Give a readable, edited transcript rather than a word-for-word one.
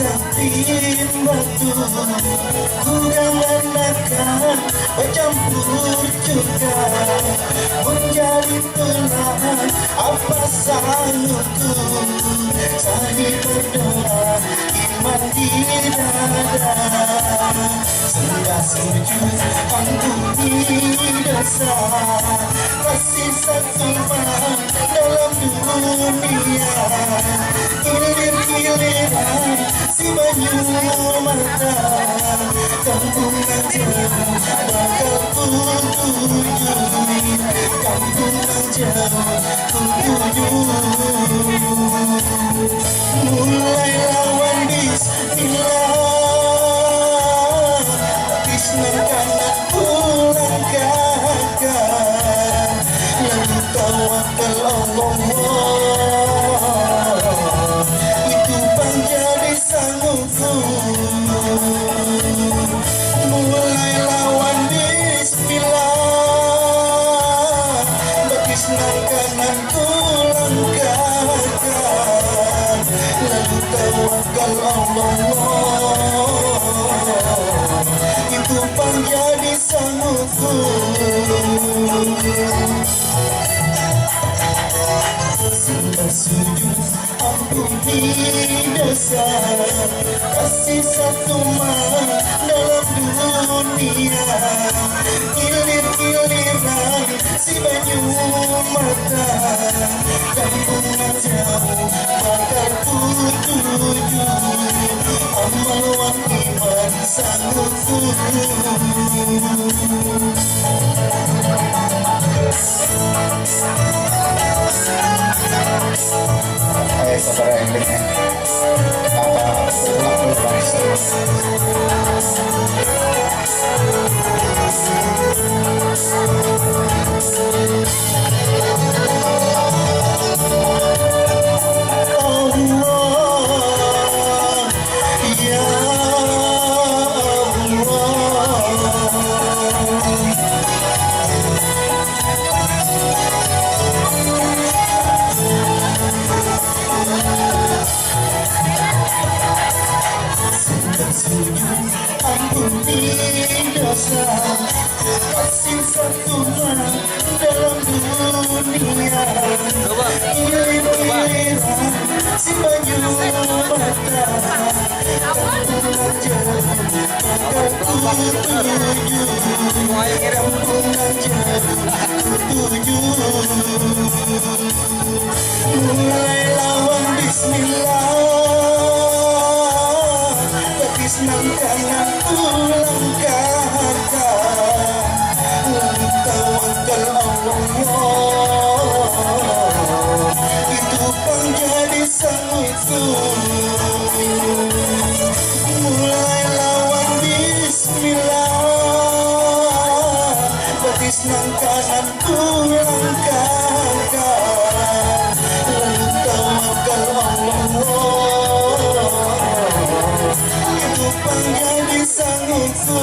sakit batu, kurangan makan bercampur juga menjadi tulang. Apa sanggupku sahih berdoa iman di dada. Sudah sujud ampuni dosa, kasih satu dalam dunia. Gilir-giliran si banyu mata, kampung aja bakal ku tuju, kampung aja ku tuju. Mulai lawan bismillah, bismillah kanan pulang kakak, lalu tawakal Allah. Mulai lawan bismillah, berkisnah kanan tulang kakak, lalu tawakal Allah, itu menjadi sanggupku. Sudah sujud ampuni dosa, kasih satu dalam dunia. Gilir-giliran si banyu mata, kampung aja bakal ku tuju, amal wan iman sanggupku. Ayo saudara endingnya apa ulang bangsa. Ampuni dosa, kasih satu dalam dunia. Gilir-giliran si banyu mata, kampung aja bakal ku tuju, kampung aja ku tuju. Mulai lawan bismillah, berkisnah kanan tulang kakak, lalu tawakal Allah, itu menjadi sanggupku. Mulai lawan bismillah, berkisnah kanan tulang kakak, lalu tawakal Allah, itu menjadi sanggupku.